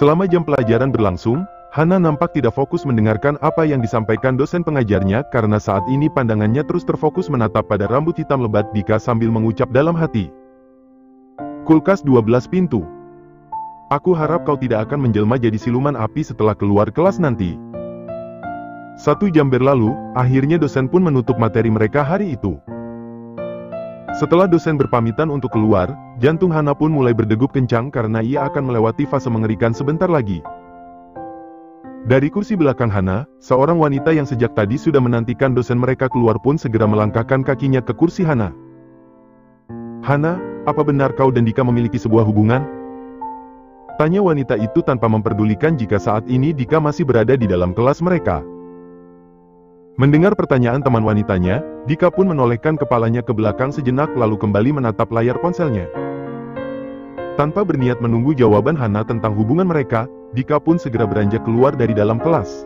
Selama jam pelajaran berlangsung, Hana nampak tidak fokus mendengarkan apa yang disampaikan dosen pengajarnya karena saat ini pandangannya terus terfokus menatap pada rambut hitam lebat Dika sambil mengucap dalam hati. Kulkas 12 pintu. Aku harap kau tidak akan menjelma jadi siluman api setelah keluar kelas nanti. 1 jam berlalu, akhirnya dosen pun menutup materi mereka hari itu. Setelah dosen berpamitan untuk keluar, jantung Hana pun mulai berdegup kencang karena ia akan melewati fase mengerikan sebentar lagi. Dari kursi belakang Hana, seorang wanita yang sejak tadi sudah menantikan dosen mereka keluar pun segera melangkahkan kakinya ke kursi Hana. Hana, apa benar kau dan Dika memiliki sebuah hubungan? Tanya wanita itu tanpa memperdulikan jika saat ini Dika masih berada di dalam kelas mereka. Mendengar pertanyaan teman wanitanya, Dika pun menolehkan kepalanya ke belakang sejenak lalu kembali menatap layar ponselnya. Tanpa berniat menunggu jawaban Hana tentang hubungan mereka, Dika pun segera beranjak keluar dari dalam kelas.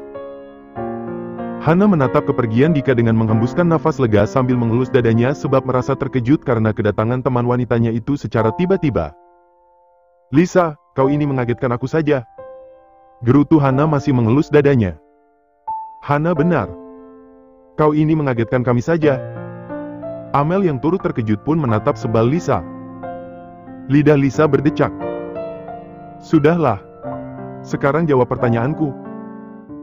Hana menatap kepergian Dika dengan menghembuskan nafas lega sambil mengelus dadanya sebab merasa terkejut karena kedatangan teman wanitanya itu secara tiba-tiba. Lisa, kau ini mengagetkan aku saja. Gerutu Hana masih mengelus dadanya. Hana benar. Kau ini mengagetkan kami saja. Amel yang turut terkejut pun menatap sebal Lisa. Lidah Lisa berdecak. Sudahlah. Sekarang jawab pertanyaanku.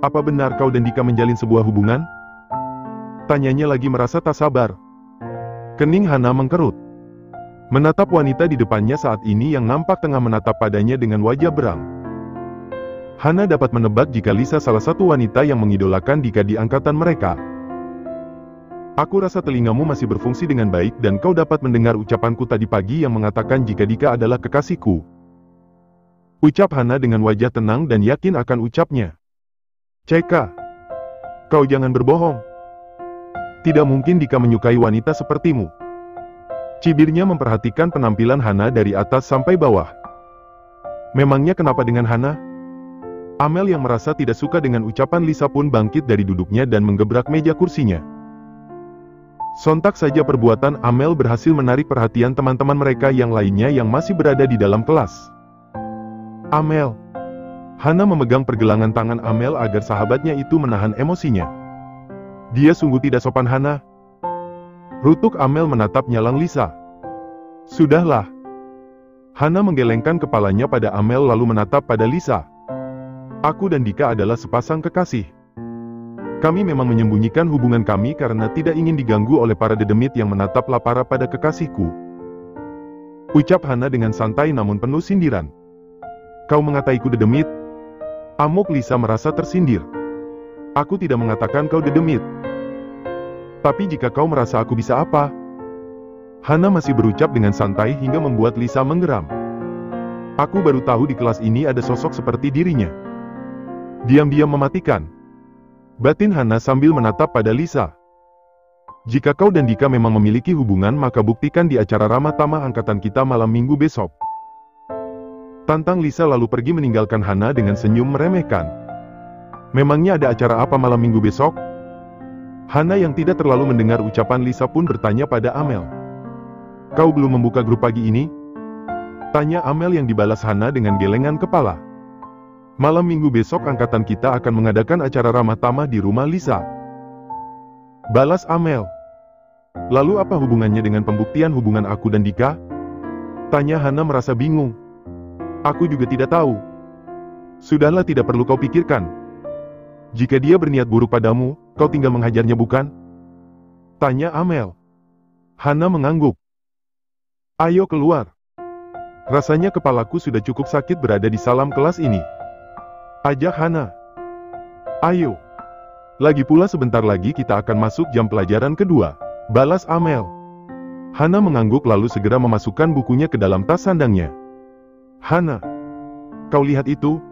Apa benar kau dan Dika menjalin sebuah hubungan? Tanyanya lagi merasa tak sabar. Kening Hana mengkerut. Menatap wanita di depannya saat ini yang nampak tengah menatap padanya dengan wajah beram. Hana dapat menebak jika Lisa salah satu wanita yang mengidolakan Dika di angkatan mereka. Aku rasa telingamu masih berfungsi dengan baik dan kau dapat mendengar ucapanku tadi pagi yang mengatakan jika Dika adalah kekasihku. Ucap Hana dengan wajah tenang dan yakin akan ucapnya. Ceka. Kau jangan berbohong. Tidak mungkin Dika menyukai wanita sepertimu. Cibirnya memperhatikan penampilan Hana dari atas sampai bawah. Memangnya kenapa dengan Hana? Amel yang merasa tidak suka dengan ucapan Lisa pun bangkit dari duduknya dan menggebrak meja kursinya. Sontak saja perbuatan Amel berhasil menarik perhatian teman-teman mereka yang lainnya yang masih berada di dalam kelas. Amel. Hana memegang pergelangan tangan Amel agar sahabatnya itu menahan emosinya. Dia sungguh tidak sopan Hana. Rutuk Amel menatap nyalang Lisa. Sudahlah. Hana menggelengkan kepalanya pada Amel lalu menatap pada Lisa. Aku dan Dika adalah sepasang kekasih. Kami memang menyembunyikan hubungan kami karena tidak ingin diganggu oleh para dedemit yang menatap lapar pada kekasihku. Ucap Hana dengan santai namun penuh sindiran. Kau mengataiku dedemit? Amuk Lisa merasa tersindir. Aku tidak mengatakan kau dedemit. Tapi jika kau merasa aku bisa apa? Hana masih berucap dengan santai hingga membuat Lisa menggeram. Aku baru tahu di kelas ini ada sosok seperti dirinya. Diam-diam mematikan. Batin Hana sambil menatap pada Lisa. Jika kau dan Dika memang memiliki hubungan maka buktikan di acara ramah tamah angkatan kita malam minggu besok. Tantang Lisa lalu pergi meninggalkan Hana dengan senyum meremehkan. Memangnya ada acara apa malam minggu besok? Hana yang tidak terlalu mendengar ucapan Lisa pun bertanya pada Amel. Kau belum membuka grup pagi ini? Tanya Amel yang dibalas Hana dengan gelengan kepala. Malam minggu besok angkatan kita akan mengadakan acara ramah tamah di rumah Lisa. Balas Amel. Lalu apa hubungannya dengan pembuktian hubungan aku dan Dika? Tanya Hana merasa bingung. Aku juga tidak tahu. Sudahlah tidak perlu kau pikirkan. Jika dia berniat buruk padamu, kau tinggal menghajarnya bukan? Tanya Amel. Hana mengangguk. Ayo keluar. Rasanya kepalaku sudah cukup sakit berada di salam kelas ini. Ajak Hana. Ayo. Lagi pula sebentar lagi kita akan masuk jam pelajaran kedua. Balas Amel. Hana mengangguk lalu segera memasukkan bukunya ke dalam tas sandangnya. Hana. Kau lihat itu?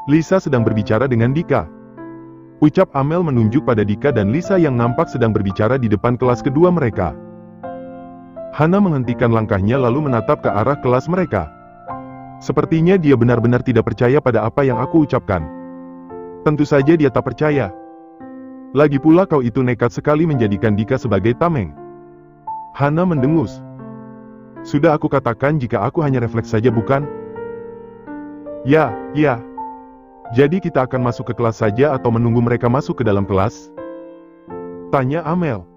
Lisa sedang berbicara dengan Dika. Ucap Amel menunjuk pada Dika dan Lisa yang nampak sedang berbicara di depan kelas kedua mereka. Hana menghentikan langkahnya lalu menatap ke arah kelas mereka. Sepertinya dia benar-benar tidak percaya pada apa yang aku ucapkan. Tentu saja dia tak percaya. Lagi pula kau itu nekat sekali menjadikan Dika sebagai tameng. Hana mendengus. Sudah aku katakan jika aku hanya refleks saja bukan? Ya, Jadi kita akan masuk ke kelas saja atau menunggu mereka masuk ke dalam kelas? Tanya Amel.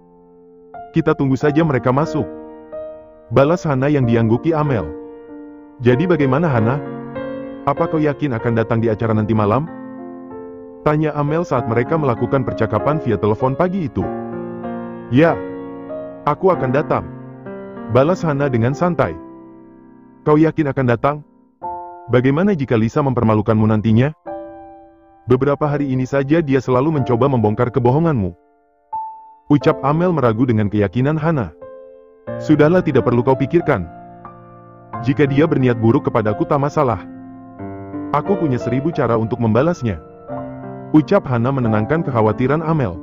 Kita tunggu saja mereka masuk. Balas Hana yang diangguki Amel. Jadi bagaimana Hana? Apa kau yakin akan datang di acara nanti malam? Tanya Amel saat mereka melakukan percakapan via telepon pagi itu. Ya, aku akan datang. Balas Hana dengan santai. Kau yakin akan datang? Bagaimana jika Lisa mempermalukanmu nantinya? Beberapa hari ini saja dia selalu mencoba membongkar kebohonganmu. Ucap Amel meragu dengan keyakinan Hana. Sudahlah, tidak perlu kau pikirkan. Jika dia berniat buruk kepadaku tak masalah. Aku punya 1000 cara untuk membalasnya. Ucap Hana menenangkan kekhawatiran Amel.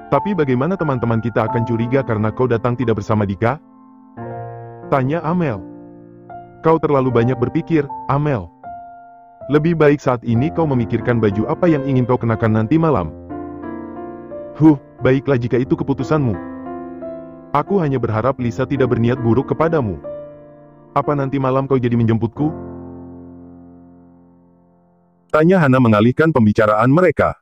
Tapi bagaimana teman-teman kita akan curiga karena kau datang tidak bersama Dika? Tanya Amel. Kau terlalu banyak berpikir, Amel. Lebih baik saat ini kau memikirkan baju apa yang ingin kau kenakan nanti malam. Baiklah jika itu keputusanmu. Aku hanya berharap Lisa tidak berniat buruk kepadamu. Apa nanti malam kau jadi menjemputku? Tanya Hana mengalihkan pembicaraan mereka.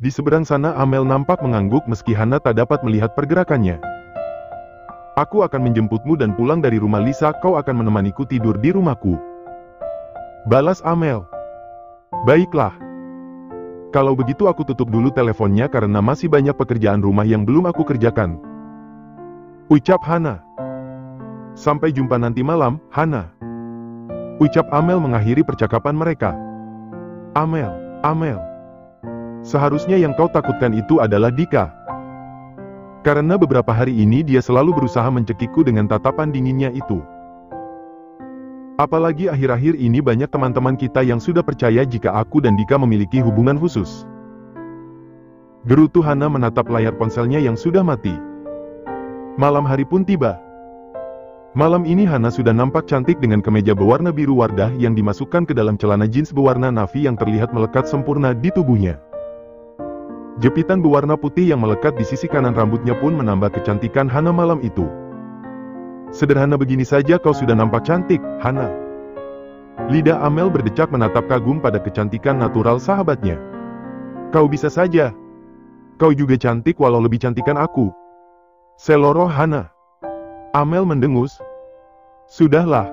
Di seberang sana Amel nampak mengangguk meski Hana tak dapat melihat pergerakannya. Aku akan menjemputmu dan pulang dari rumah Lisa kau akan menemaniku tidur di rumahku. Balas Amel. Baiklah. Kalau begitu aku tutup dulu teleponnya karena masih banyak pekerjaan rumah yang belum aku kerjakan. Ucap Hana. Sampai jumpa nanti malam, Hana. Ucap Amel mengakhiri percakapan mereka. Amel. Seharusnya yang kau takutkan itu adalah Dika. Karena beberapa hari ini dia selalu berusaha mencekikku dengan tatapan dinginnya itu. Apalagi akhir-akhir ini banyak teman-teman kita yang sudah percaya jika aku dan Dika memiliki hubungan khusus. Gerutu Hana menatap layar ponselnya yang sudah mati. Malam hari pun tiba. Malam ini Hana sudah nampak cantik dengan kemeja berwarna biru Wardah yang dimasukkan ke dalam celana jeans berwarna navy yang terlihat melekat sempurna di tubuhnya. Jepitan berwarna putih yang melekat di sisi kanan rambutnya pun menambah kecantikan Hana malam itu. Sederhana begini saja kau sudah nampak cantik, Hana. Lidah Amel berdecak menatap kagum pada kecantikan natural sahabatnya. Kau bisa saja. Kau juga cantik walau lebih cantikan aku. Seloroh Hana. Amel mendengus. Sudahlah.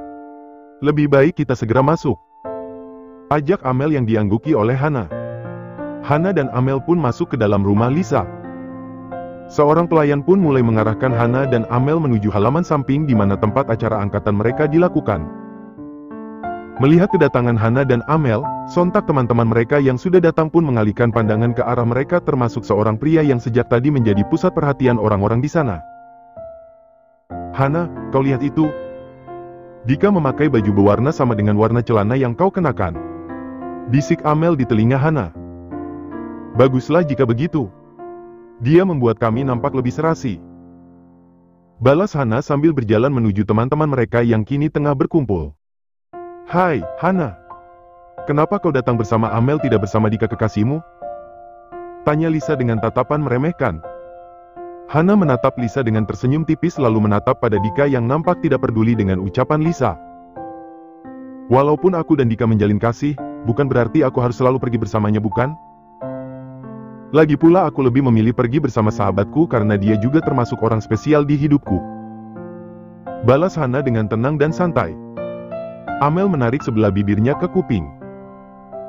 Lebih baik kita segera masuk. Ajak Amel yang diangguki oleh Hana. Hana dan Amel pun masuk ke dalam rumah Lisa. Seorang pelayan pun mulai mengarahkan Hana dan Amel menuju halaman samping di mana tempat acara angkatan mereka dilakukan. Melihat kedatangan Hana dan Amel, sontak teman-teman mereka yang sudah datang pun mengalihkan pandangan ke arah mereka termasuk seorang pria yang sejak tadi menjadi pusat perhatian orang-orang di sana. Hana, kau lihat itu? Dika memakai baju berwarna sama dengan warna celana yang kau kenakan. Bisik Amel di telinga Hana. Baguslah jika begitu. Dia membuat kami nampak lebih serasi. Balas Hana sambil berjalan menuju teman-teman mereka yang kini tengah berkumpul. Hai, Hana. Kenapa kau datang bersama Amel tidak bersama Dika kekasihmu? Tanya Lisa dengan tatapan meremehkan. Hana menatap Lisa dengan tersenyum tipis lalu menatap pada Dika yang nampak tidak peduli dengan ucapan Lisa. Walaupun aku dan Dika menjalin kasih, bukan berarti aku harus selalu pergi bersamanya, bukan? Lagi pula aku lebih memilih pergi bersama sahabatku karena dia juga termasuk orang spesial di hidupku. Balas Hana dengan tenang dan santai. Amel menarik sebelah bibirnya ke kuping.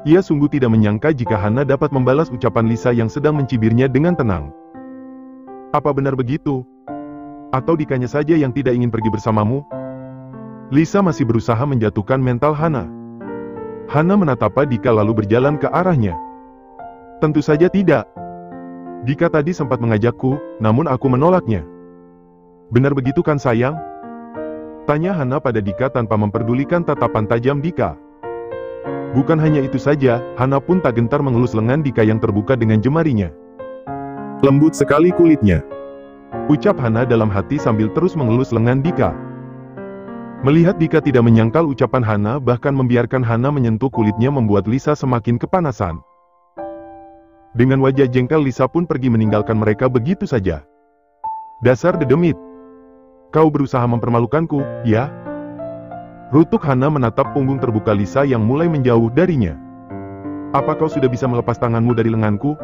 Ia sungguh tidak menyangka jika Hana dapat membalas ucapan Lisa yang sedang mencibirnya dengan tenang. Apa benar begitu? Atau Dikanya saja yang tidak ingin pergi bersamamu? Lisa masih berusaha menjatuhkan mental Hana. Hana menatap Dika lalu berjalan ke arahnya. Tentu saja tidak. Dika tadi sempat mengajakku, namun aku menolaknya. Benar begitu kan sayang? Tanya Hana pada Dika tanpa memperdulikan tatapan tajam Dika. Bukan hanya itu saja, Hana pun tak gentar mengelus lengan Dika yang terbuka dengan jemarinya. Lembut sekali kulitnya. Ucap Hana dalam hati sambil terus mengelus lengan Dika. Melihat Dika tidak menyangkal ucapan Hana bahkan membiarkan Hana menyentuh kulitnya membuat Lisa semakin kepanasan. Dengan wajah jengkel Lisa pun pergi meninggalkan mereka begitu saja. Dasar dedemit. Kau berusaha mempermalukanku, ya? Rutuk Hana menatap punggung terbuka Lisa yang mulai menjauh darinya. Apa kau sudah bisa melepas tanganmu dari lenganku?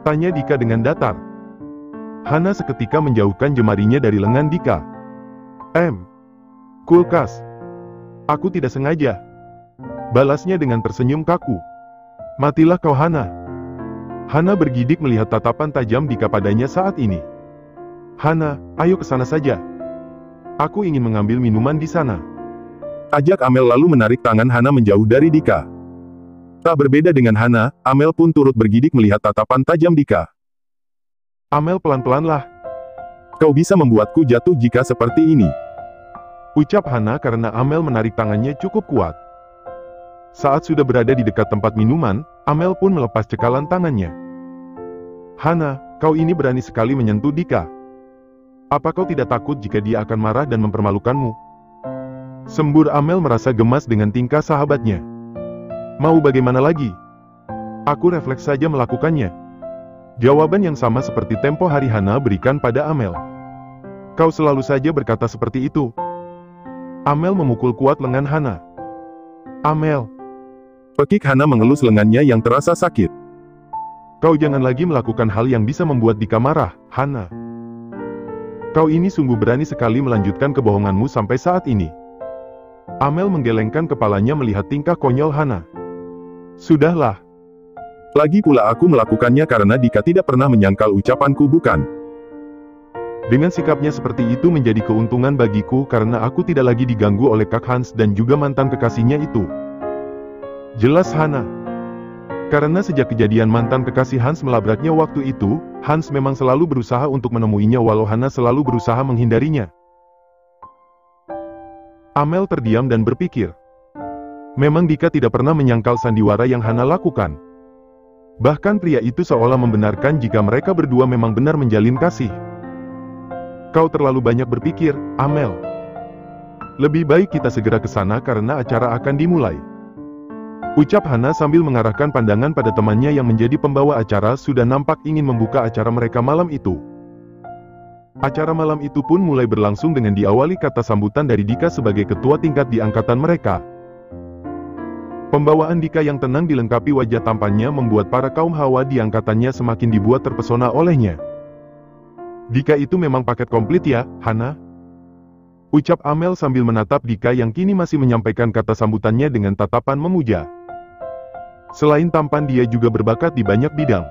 Tanya Dika dengan datar. Hana seketika menjauhkan jemarinya dari lengan Dika. Kulkas. Aku tidak sengaja. Balasnya dengan tersenyum kaku. Matilah kau Hana. Hana bergidik melihat tatapan tajam Dika padanya saat ini. Hana, ayo ke sana saja. Aku ingin mengambil minuman di sana. Ajak Amel lalu menarik tangan Hana menjauh dari Dika. Tak berbeda dengan Hana, Amel pun turut bergidik melihat tatapan tajam Dika. Amel pelan-pelanlah. Kau bisa membuatku jatuh jika seperti ini. Ucap Hana karena Amel menarik tangannya cukup kuat. Saat sudah berada di dekat tempat minuman, Amel pun melepas cekalan tangannya. Hana, kau ini berani sekali menyentuh Dika. Apa kau tidak takut jika dia akan marah dan mempermalukanmu? Sembur Amel merasa gemas dengan tingkah sahabatnya. Mau bagaimana lagi? Aku refleks saja melakukannya. Jawaban yang sama seperti tempo hari Hana berikan pada Amel. Kau selalu saja berkata seperti itu. Amel memukul kuat lengan Hana. Amel. Pekik Hana mengelus lengannya yang terasa sakit. Kau jangan lagi melakukan hal yang bisa membuat Dika marah, Hana. Kau ini sungguh berani sekali melanjutkan kebohonganmu sampai saat ini. Amel menggelengkan kepalanya melihat tingkah konyol Hana. Sudahlah. Lagi pula aku melakukannya karena Dika tidak pernah menyangkal ucapanku bukan? Dengan sikapnya seperti itu menjadi keuntungan bagiku karena aku tidak lagi diganggu oleh Kak Hans dan juga mantan kekasihnya itu. Jelas Hana. Karena sejak kejadian mantan kekasih Hans melabraknya waktu itu, Hans memang selalu berusaha untuk menemuinya walau Hana selalu berusaha menghindarinya. Amel terdiam dan berpikir. Memang Dika tidak pernah menyangkal sandiwara yang Hana lakukan. Bahkan pria itu seolah membenarkan jika mereka berdua memang benar menjalin kasih. Kau terlalu banyak berpikir, Amel. Lebih baik kita segera ke sana karena acara akan dimulai. Ucap Hana sambil mengarahkan pandangan pada temannya yang menjadi pembawa acara sudah nampak ingin membuka acara mereka malam itu. Acara malam itu pun mulai berlangsung dengan diawali kata sambutan dari Dika sebagai ketua tingkat di angkatan mereka. Pembawaan Dika yang tenang dilengkapi wajah tampannya membuat para kaum hawa di angkatannya semakin dibuat terpesona olehnya. Dika itu memang paket komplit ya, Hana? Ucap Amel sambil menatap Dika yang kini masih menyampaikan kata sambutannya dengan tatapan memuja. Selain tampan dia juga berbakat di banyak bidang.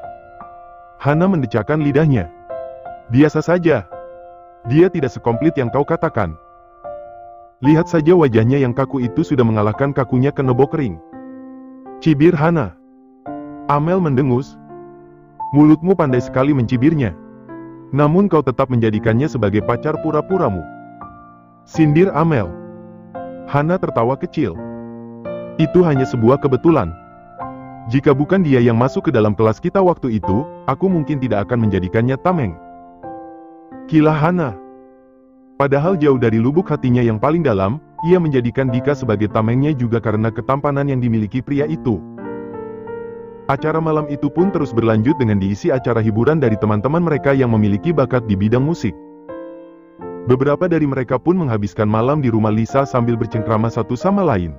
Hana mendecakkan lidahnya. Biasa saja. Dia tidak sekomplit yang kau katakan. Lihat saja wajahnya yang kaku itu sudah mengalahkan kakunya Kenobo kering. Cibir Hana. Amel mendengus. Mulutmu pandai sekali mencibirnya. Namun kau tetap menjadikannya sebagai pacar pura-puramu. Sindir Amel. Hana tertawa kecil. Itu hanya sebuah kebetulan. Jika bukan dia yang masuk ke dalam kelas kita waktu itu, aku mungkin tidak akan menjadikannya tameng. Kilah Hana. Padahal jauh dari lubuk hatinya yang paling dalam, ia menjadikan Dika sebagai tamengnya juga karena ketampanan yang dimiliki pria itu. Acara malam itu pun terus berlanjut dengan diisi acara hiburan dari teman-teman mereka yang memiliki bakat di bidang musik. Beberapa dari mereka pun menghabiskan malam di rumah Lisa sambil bercengkrama satu sama lain.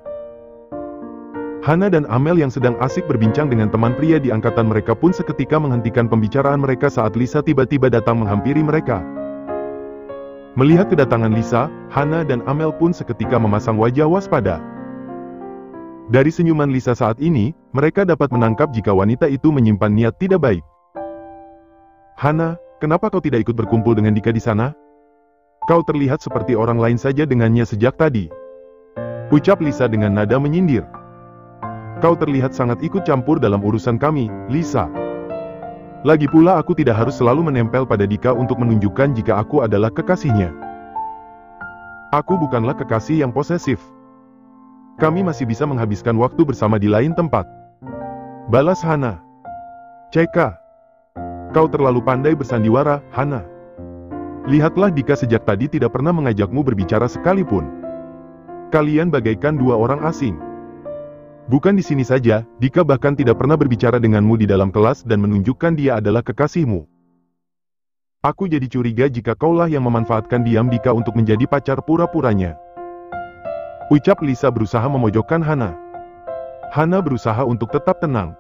Hana dan Amel yang sedang asik berbincang dengan teman pria di angkatan mereka pun seketika menghentikan pembicaraan mereka saat Lisa tiba-tiba datang menghampiri mereka. Melihat kedatangan Lisa, Hana dan Amel pun seketika memasang wajah waspada. Dari senyuman Lisa saat ini, mereka dapat menangkap jika wanita itu menyimpan niat tidak baik. Hana, kenapa kau tidak ikut berkumpul dengan Dika di sana? Kau terlihat seperti orang lain saja dengannya sejak tadi. Ucap Lisa dengan nada menyindir. Kau terlihat sangat ikut campur dalam urusan kami, Lisa. Lagi pula aku tidak harus selalu menempel pada Dika untuk menunjukkan jika aku adalah kekasihnya. Aku bukanlah kekasih yang posesif. Kami masih bisa menghabiskan waktu bersama di lain tempat. Balas Hana. CK. Kau terlalu pandai bersandiwara, Hana. Lihatlah Dika sejak tadi tidak pernah mengajakmu berbicara sekalipun. Kalian bagaikan dua orang asing. Bukan di sini saja, Dika bahkan tidak pernah berbicara denganmu di dalam kelas dan menunjukkan dia adalah kekasihmu. Aku jadi curiga jika kaulah yang memanfaatkan diam Dika untuk menjadi pacar pura-puranya. Ucap Lisa berusaha memojokkan Hana. Hana berusaha untuk tetap tenang.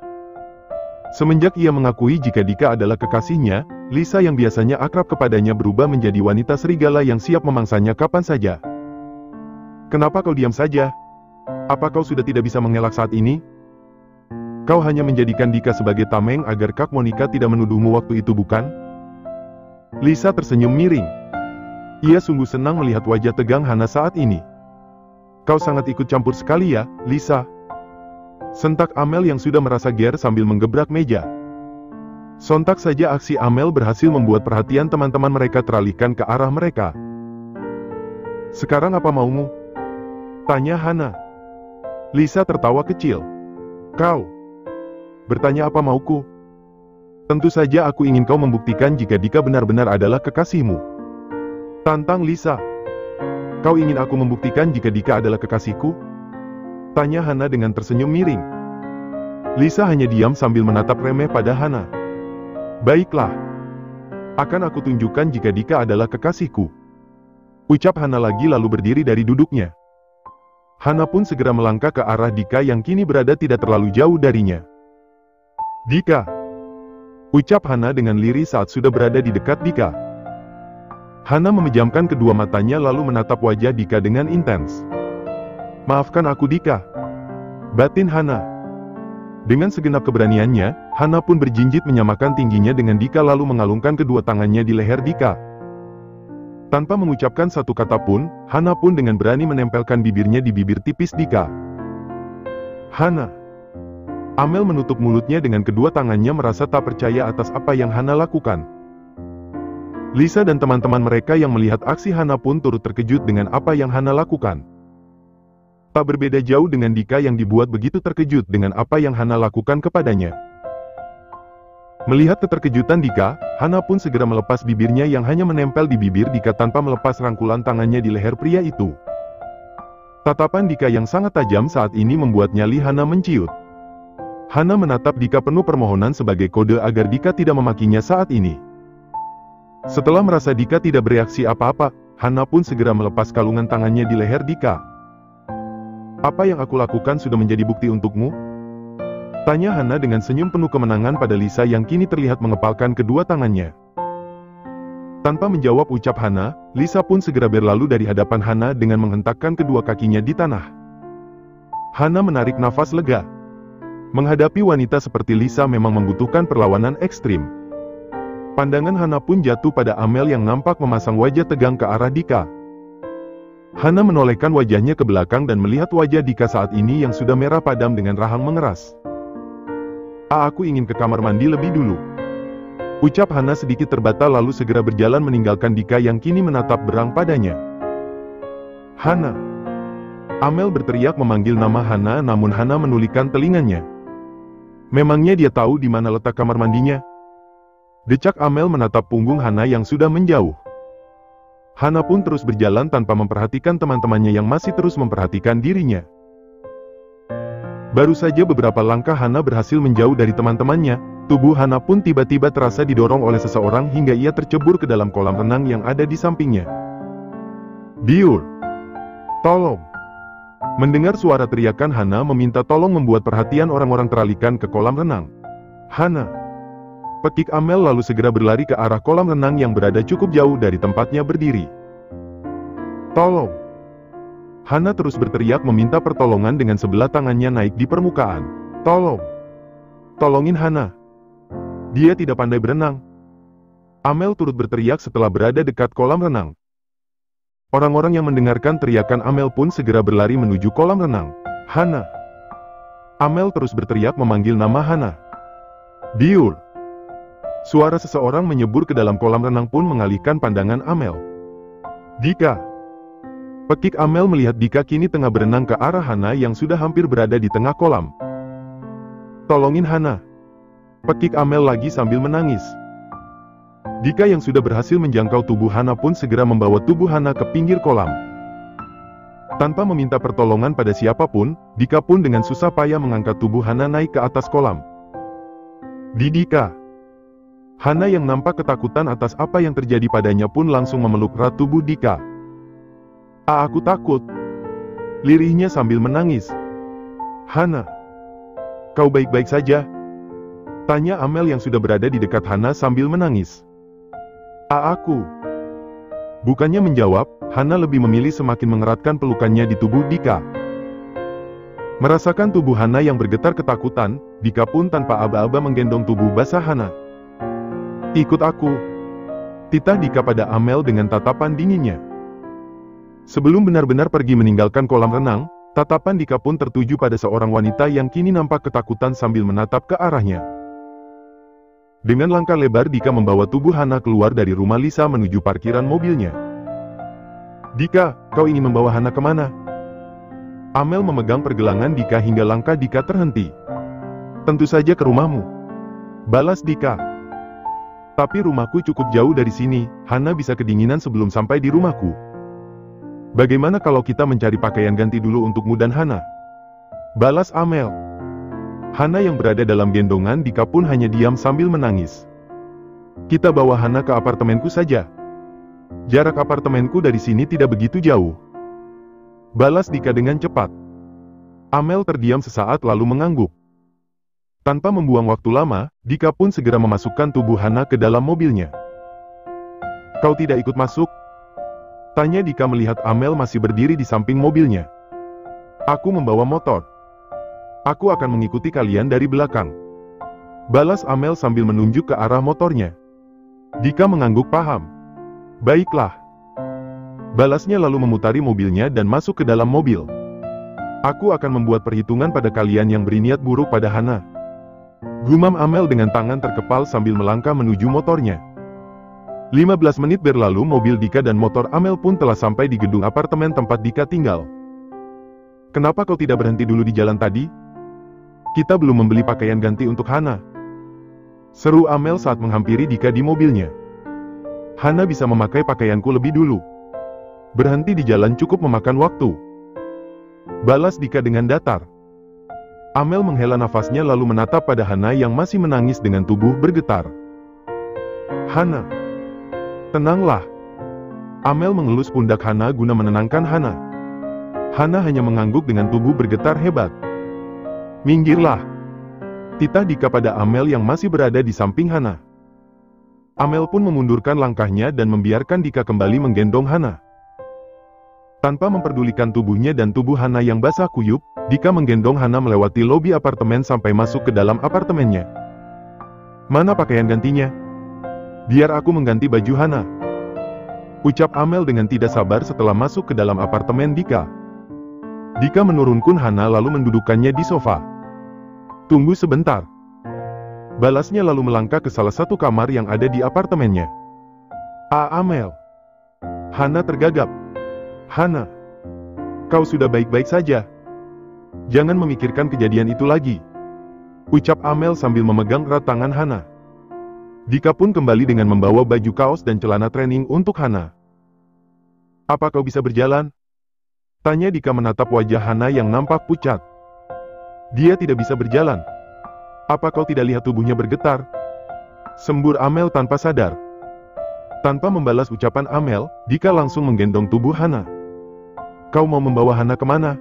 Semenjak ia mengakui jika Dika adalah kekasihnya, Lisa yang biasanya akrab kepadanya berubah menjadi wanita serigala yang siap memangsanya kapan saja. Kenapa kau diam saja? Apa kau sudah tidak bisa mengelak saat ini? Kau hanya menjadikan Dika sebagai tameng agar Kak Monica tidak menuduhmu waktu itu, bukan? Lisa tersenyum miring. Ia sungguh senang melihat wajah tegang Hana saat ini. Kau sangat ikut campur sekali ya, Lisa. Sentak Amel yang sudah merasa ger sambil menggebrak meja. Sontak saja aksi Amel berhasil membuat perhatian teman-teman mereka teralihkan ke arah mereka. Sekarang apa maumu? Tanya Hana. Lisa tertawa kecil. Kau bertanya apa mauku? Tentu saja aku ingin kau membuktikan jika Dika benar-benar adalah kekasihmu. Tantang Lisa. Kau ingin aku membuktikan jika Dika adalah kekasihku? Tanya Hana dengan tersenyum miring. Lisa hanya diam sambil menatap remeh pada Hana. Baiklah. Akan aku tunjukkan jika Dika adalah kekasihku. Ucap Hana lagi lalu berdiri dari duduknya. Hana pun segera melangkah ke arah Dika yang kini berada tidak terlalu jauh darinya. Dika. Ucap Hana dengan lirih saat sudah berada di dekat Dika. Hana memejamkan kedua matanya lalu menatap wajah Dika dengan intens. Maafkan aku Dika. Batin Hana. Dengan segenap keberaniannya, Hana pun berjinjit menyamakan tingginya dengan Dika lalu mengalungkan kedua tangannya di leher Dika. Tanpa mengucapkan satu kata pun, Hana pun dengan berani menempelkan bibirnya di bibir tipis Dika. Hana. Amel menutup mulutnya dengan kedua tangannya merasa tak percaya atas apa yang Hana lakukan. Lisa dan teman-teman mereka yang melihat aksi Hana pun turut terkejut dengan apa yang Hana lakukan. Tak berbeda jauh dengan Dika yang dibuat begitu terkejut dengan apa yang Hana lakukan kepadanya. Melihat keterkejutan Dika, Hana pun segera melepas bibirnya yang hanya menempel di bibir Dika tanpa melepas rangkulan tangannya di leher pria itu. Tatapan Dika yang sangat tajam saat ini membuat nyali Hana menciut. Hana menatap Dika penuh permohonan sebagai kode agar Dika tidak memakinya saat ini. Setelah merasa Dika tidak bereaksi apa-apa, Hana pun segera melepas kalungan tangannya di leher Dika. Apa yang aku lakukan sudah menjadi bukti untukmu? Tanya Hana dengan senyum penuh kemenangan pada Lisa yang kini terlihat mengepalkan kedua tangannya. Tanpa menjawab ucap Hana, Lisa pun segera berlalu dari hadapan Hana dengan menghentakkan kedua kakinya di tanah. Hana menarik nafas lega. Menghadapi wanita seperti Lisa memang membutuhkan perlawanan ekstrim. Pandangan Hana pun jatuh pada Amel yang nampak memasang wajah tegang ke arah Dika. Hana menolehkan wajahnya ke belakang dan melihat wajah Dika saat ini yang sudah merah padam dengan rahang mengeras. Aku ingin ke kamar mandi lebih dulu. Ucap Hana sedikit terbata lalu segera berjalan meninggalkan Dika yang kini menatap berang padanya. Hana. Amel berteriak memanggil nama Hana namun Hana menulihkan telinganya. Memangnya dia tahu di mana letak kamar mandinya? Decak Amel menatap punggung Hana yang sudah menjauh. Hana pun terus berjalan tanpa memperhatikan teman-temannya yang masih terus memperhatikan dirinya. Baru saja beberapa langkah Hana berhasil menjauh dari teman-temannya, tubuh Hana pun tiba-tiba terasa didorong oleh seseorang hingga ia tercebur ke dalam kolam renang yang ada di sampingnya. Biur! Tolong! Mendengar suara teriakan Hana meminta tolong membuat perhatian orang-orang teralihkan ke kolam renang. Hana! Pekik Amel lalu segera berlari ke arah kolam renang yang berada cukup jauh dari tempatnya berdiri. Tolong! Hana terus berteriak meminta pertolongan dengan sebelah tangannya naik di permukaan. Tolong! Tolongin Hana! Dia tidak pandai berenang. Amel turut berteriak setelah berada dekat kolam renang. Orang-orang yang mendengarkan teriakan Amel pun segera berlari menuju kolam renang. Hana! Amel terus berteriak memanggil nama Hana. Biur! Suara seseorang menyebur ke dalam kolam renang pun mengalihkan pandangan Amel. Dika! Pekik Amel melihat Dika kini tengah berenang ke arah Hana yang sudah hampir berada di tengah kolam. Tolongin Hana! Pekik Amel lagi sambil menangis. Dika yang sudah berhasil menjangkau tubuh Hana pun segera membawa tubuh Hana ke pinggir kolam. Tanpa meminta pertolongan pada siapapun, Dika pun dengan susah payah mengangkat tubuh Hana naik ke atas kolam. Dika! Hana yang nampak ketakutan atas apa yang terjadi padanya pun langsung memeluk erat tubuh Dika. Aku takut. Lirihnya sambil menangis. Hana. Kau baik-baik saja? Tanya Amel yang sudah berada di dekat Hana sambil menangis. Aku. Bukannya menjawab, Hana lebih memilih semakin mengeratkan pelukannya di tubuh Dika. Merasakan tubuh Hana yang bergetar ketakutan, Dika pun tanpa aba-aba menggendong tubuh basah Hana. Ikut aku. Titah Dika pada Amel dengan tatapan dinginnya. Sebelum benar-benar pergi meninggalkan kolam renang, tatapan Dika pun tertuju pada seorang wanita yang kini nampak ketakutan sambil menatap ke arahnya. Dengan langkah lebar Dika membawa tubuh Hana keluar dari rumah Lisa menuju parkiran mobilnya. Dika, kau ingin membawa Hana kemana? Amel memegang pergelangan Dika hingga langkah Dika terhenti. Tentu saja ke rumahmu. Balas Dika. Tapi rumahku cukup jauh dari sini, Hana bisa kedinginan sebelum sampai di rumahku. Bagaimana kalau kita mencari pakaian ganti dulu untukmu dan Hana? Balas Amel. Hana yang berada dalam gendongan Dika pun hanya diam sambil menangis. Kita bawa Hana ke apartemenku saja. Jarak apartemenku dari sini tidak begitu jauh. Balas Dika dengan cepat. Amel terdiam sesaat lalu mengangguk. Tanpa membuang waktu lama, Dika pun segera memasukkan tubuh Hana ke dalam mobilnya. Kau tidak ikut masuk? Tanya Dika melihat Amel masih berdiri di samping mobilnya. Aku membawa motor. Aku akan mengikuti kalian dari belakang. Balas Amel sambil menunjuk ke arah motornya. Dika mengangguk paham. Baiklah. Balasnya lalu memutari mobilnya dan masuk ke dalam mobil. Aku akan membuat perhitungan pada kalian yang berniat buruk pada Hana. Gumam Amel dengan tangan terkepal sambil melangkah menuju motornya. 15 menit berlalu mobil Dika dan motor Amel pun telah sampai di gedung apartemen tempat Dika tinggal. Kenapa kau tidak berhenti dulu di jalan tadi? Kita belum membeli pakaian ganti untuk Hana. Seru Amel saat menghampiri Dika di mobilnya. Hana bisa memakai pakaianku lebih dulu. Berhenti di jalan cukup memakan waktu. Balas Dika dengan datar. Amel menghela nafasnya lalu menatap pada Hana yang masih menangis dengan tubuh bergetar. Hana. Tenanglah. Amel mengelus pundak Hana guna menenangkan Hana. Hana hanya mengangguk dengan tubuh bergetar hebat. Minggirlah. Titah Dika pada Amel yang masih berada di samping Hana. Amel pun memundurkan langkahnya dan membiarkan Dika kembali menggendong Hana. Tanpa memperdulikan tubuhnya dan tubuh Hana yang basah kuyup, Dika menggendong Hana melewati lobi apartemen sampai masuk ke dalam apartemennya. Mana pakaian gantinya? Biar aku mengganti baju Hana. Ucap Amel dengan tidak sabar setelah masuk ke dalam apartemen Dika. Dika menurunkan Hana lalu mendudukkannya di sofa. Tunggu sebentar. Balasnya lalu melangkah ke salah satu kamar yang ada di apartemennya. Amel. Hana tergagap. Hana, kau sudah baik-baik saja. Jangan memikirkan kejadian itu lagi. Ucap Amel sambil memegang erat tangan Hana. Dika pun kembali dengan membawa baju kaos dan celana training untuk Hana. Apa kau bisa berjalan? Tanya Dika menatap wajah Hana yang nampak pucat. Dia tidak bisa berjalan. Apa kau tidak lihat tubuhnya bergetar? Sembur Amel tanpa sadar. Tanpa membalas ucapan Amel, Dika langsung menggendong tubuh Hana. Kau mau membawa Hana kemana?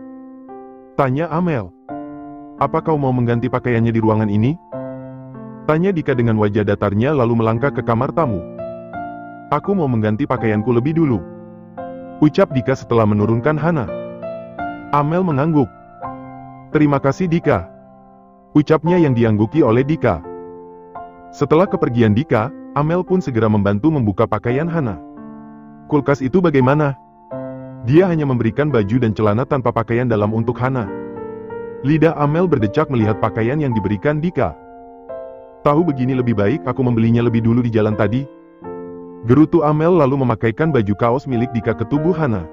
Tanya Amel. Apa kau mau mengganti pakaiannya di ruangan ini? Tanya Dika dengan wajah datarnya lalu melangkah ke kamar tamu. Aku mau mengganti pakaianku lebih dulu. Ucap Dika setelah menurunkan Hana. Amel mengangguk. Terima kasih Dika. Ucapnya yang diangguki oleh Dika. Setelah kepergian Dika, Amel pun segera membantu membuka pakaian Hana. Kulkas itu bagaimana? Dia hanya memberikan baju dan celana tanpa pakaian dalam untuk Hana. Lidah Amel berdecak melihat pakaian yang diberikan Dika. Tahu begini lebih baik aku membelinya lebih dulu di jalan tadi. Gerutu Amel lalu memakaikan baju kaos milik Dika ke tubuh Hana.